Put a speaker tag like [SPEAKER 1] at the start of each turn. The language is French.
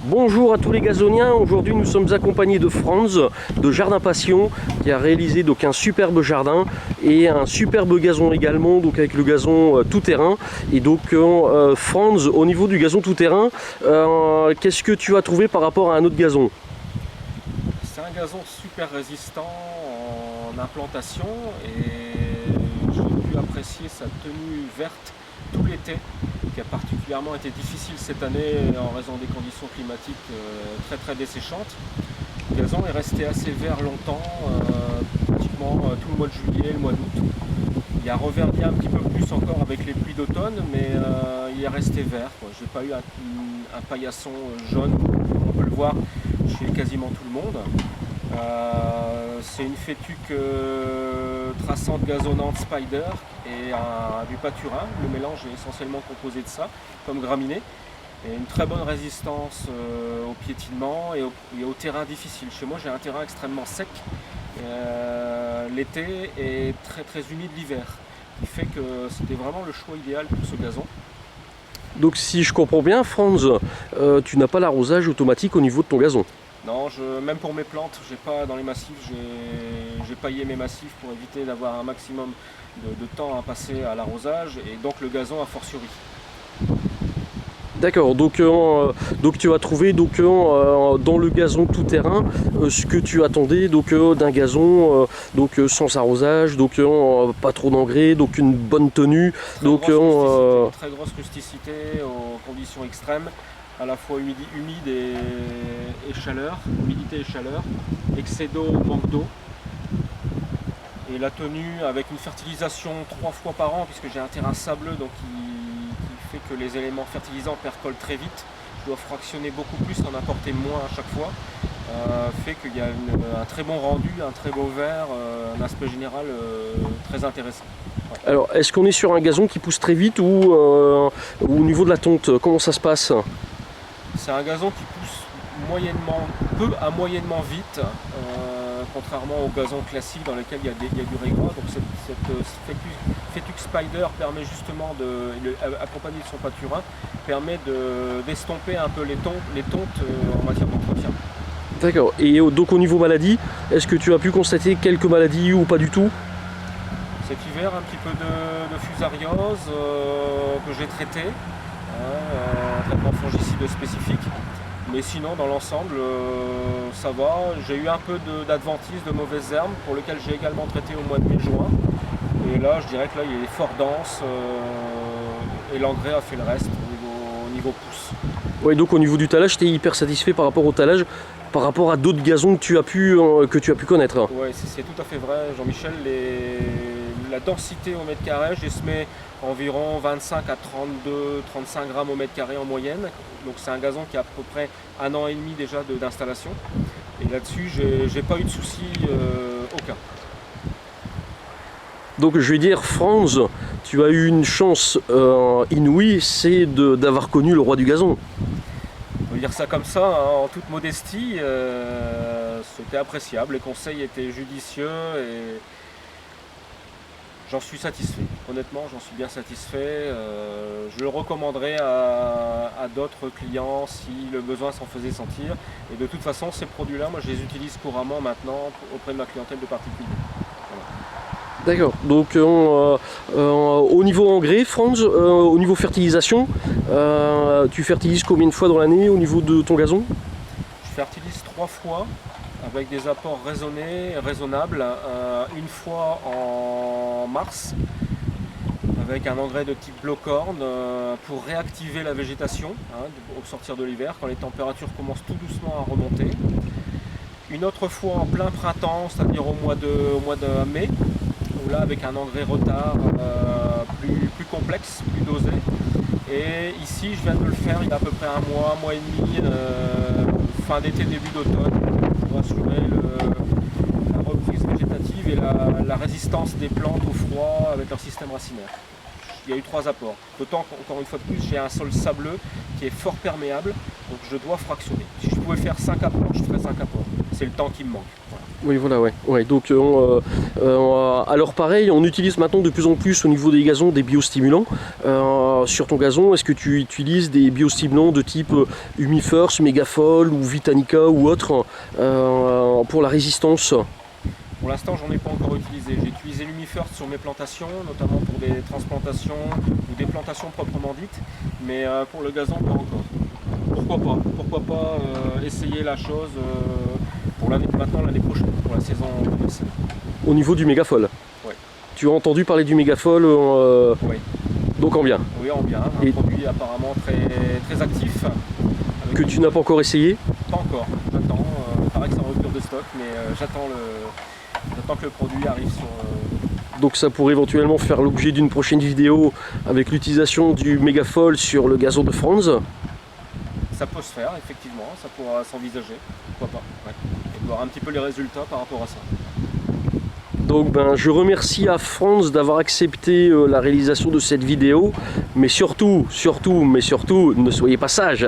[SPEAKER 1] Bonjour à tous les gazoniens, aujourd'hui nous sommes accompagnés de Franz de Jardin Passion qui a réalisé donc un superbe jardin et un superbe gazon également, donc avec le gazon tout terrain. Et donc Franz, au niveau du gazon tout terrain, qu'est-ce que tu as trouvé par rapport à un autre gazon?
[SPEAKER 2] C'est un gazon super résistant en implantation et j'ai pu apprécier sa tenue verte tout l'été, qui a particulièrement été difficile cette année en raison des conditions climatiques très desséchantes. Le gazon est resté assez vert longtemps, pratiquement tout le mois de juillet, le mois d'août. Il a reverdi un petit peu plus encore avec les pluies d'automne, mais il est resté vert. J'ai pas eu un paillasson jaune, comme on peut le voir chez quasiment tout le monde. C'est une fétuque traçante gazonnante Spider et du pâturin. Le mélange est essentiellement composé de ça, comme graminé. Et une très bonne résistance au piétinement et au terrain difficile. Chez moi, j'ai un terrain extrêmement sec l'été et très humide l'hiver, qui fait que c'était vraiment le choix idéal pour ce gazon.
[SPEAKER 1] Donc si je comprends bien Franz, tu n'as pas l'arrosage automatique au niveau de ton gazon?
[SPEAKER 2] Non, même pour mes plantes, j'ai pas dans les massifs, j'ai paillé mes massifs pour éviter d'avoir un maximum de temps à passer à l'arrosage et donc le gazon a fortiori.
[SPEAKER 1] D'accord, donc tu as trouvé dans le gazon tout terrain ce que tu attendais d'un gazon sans arrosage, pas trop d'engrais, donc une bonne tenue.
[SPEAKER 2] Très grosse rusticité aux conditions extrêmes, à la fois humide et chaleur, humidité et chaleur, excès d'eau, manque d'eau. Et la tenue avec une fertilisation 3 fois par an, puisque j'ai un terrain sableux donc qui fait que les éléments fertilisants percolent très vite. Je dois fractionner beaucoup plus, en apporter moins à chaque fois. Fait qu'il y a un très bon rendu, un très beau vert, un aspect général très intéressant. Ouais.
[SPEAKER 1] Alors, est-ce qu'on est sur un gazon qui pousse très vite ou au niveau de la tonte, comment ça se passe?
[SPEAKER 2] C'est un gazon qui pousse peu à moyennement vite, contrairement au gazon classique dans lequel il y a du régras. Donc cette fétuque Spider permet justement, accompagné de son pâturin, permet d'estomper un peu les tontes en matière d'entretien.
[SPEAKER 1] D'accord, et donc au niveau maladie, est-ce que tu as pu constater quelques maladies ou pas du tout?
[SPEAKER 2] Cet hiver, un petit peu de fusariose que j'ai traité, un traitement fongicide spécifique. Mais sinon, dans l'ensemble, ça va. J'ai eu un peu d'adventice, de mauvaises herbes, pour lesquelles j'ai également traité au mois de mai-juin. Et là, je dirais que là, il est fort dense et l'engrais a fait le reste au niveau pousse.
[SPEAKER 1] Oui, donc au niveau du talage, tu es hyper satisfait par rapport au talage, par rapport à d'autres gazons que tu as pu connaître.
[SPEAKER 2] Oui, c'est tout à fait vrai, Jean-Michel. La densité au mètre carré, j'estimais environ 25 à 32-35 grammes au mètre carré en moyenne. Donc c'est un gazon qui a à peu près 1 an et demi déjà d'installation. Et là-dessus, j'ai pas eu de soucis aucun.
[SPEAKER 1] Donc je vais dire, Franz, tu as eu une chance inouïe, c'est d'avoir connu le roi du gazon.
[SPEAKER 2] On peut dire ça comme ça, hein, en toute modestie, c'était appréciable, les conseils étaient judicieux et j'en suis satisfait. Honnêtement, j'en suis bien satisfait. Je le recommanderais à d'autres clients si le besoin s'en faisait sentir. Et de toute façon, ces produits-là, moi je les utilise couramment maintenant auprès de ma clientèle de particuliers. Voilà.
[SPEAKER 1] D'accord, donc au niveau engrais, Franz, au niveau fertilisation, tu fertilises combien de fois dans l'année au niveau de ton gazon?
[SPEAKER 2] Je fertilise 3 fois avec des apports raisonnables. Une fois en mars avec un engrais de type Blocorn pour réactiver la végétation au sortir de l'hiver quand les températures commencent tout doucement à remonter. Une autre fois en plein printemps, c'est-à-dire au mois de mai, où là avec un engrais retard plus complexe, plus dosé. Et ici je viens de le faire il y a à peu près un mois et demi, fin d'été, début d'automne, pour assurer la reprise végétative et la résistance des plantes au froid avec leur système racinaire. Il y a eu 3 apports. D'autant qu'encore une fois de plus, j'ai un sol sableux qui est fort perméable, donc je dois fractionner. Si je pouvais faire 5 apports, je ferais 5 apports. C'est le temps qui me manque. Voilà.
[SPEAKER 1] Oui, voilà, ouais. Ouais, donc, alors pareil, on utilise maintenant de plus en plus au niveau des gazons des biostimulants. Sur ton gazon, est-ce que tu utilises des biostimulants de type Humifirst, Megafol ou Vitanica ou autre pour la résistance?
[SPEAKER 2] Pour l'instant, j'en ai pas encore utilisé. J'ai utilisé l'Humifirst sur mes plantations, notamment pour des transplantations ou des plantations proprement dites, mais pour le gazon, pas encore. Pourquoi pas essayer la chose pour l'année prochaine, pour la saison 2007.
[SPEAKER 1] Au niveau du Megafol?
[SPEAKER 2] Ouais.
[SPEAKER 1] Tu as entendu parler du Megafol
[SPEAKER 2] Oui.
[SPEAKER 1] donc en bien?
[SPEAKER 2] Oui, en bien. Un produit apparemment très actif.
[SPEAKER 1] Que tu n'as pas encore essayé?
[SPEAKER 2] Pas encore. J'attends. Il paraît que c'est en rupture de stock, mais j'attends que le produit arrive sur.
[SPEAKER 1] Donc ça pourrait éventuellement faire l'objet d'une prochaine vidéo avec l'utilisation du Megafol sur le gazon de Franz.
[SPEAKER 2] Ça peut se faire, effectivement, ça pourra s'envisager, pourquoi pas, ouais. Et voir un petit peu les résultats par rapport à ça.
[SPEAKER 1] Donc je remercie à Franz d'avoir accepté la réalisation de cette vidéo, mais surtout, ne soyez pas sage.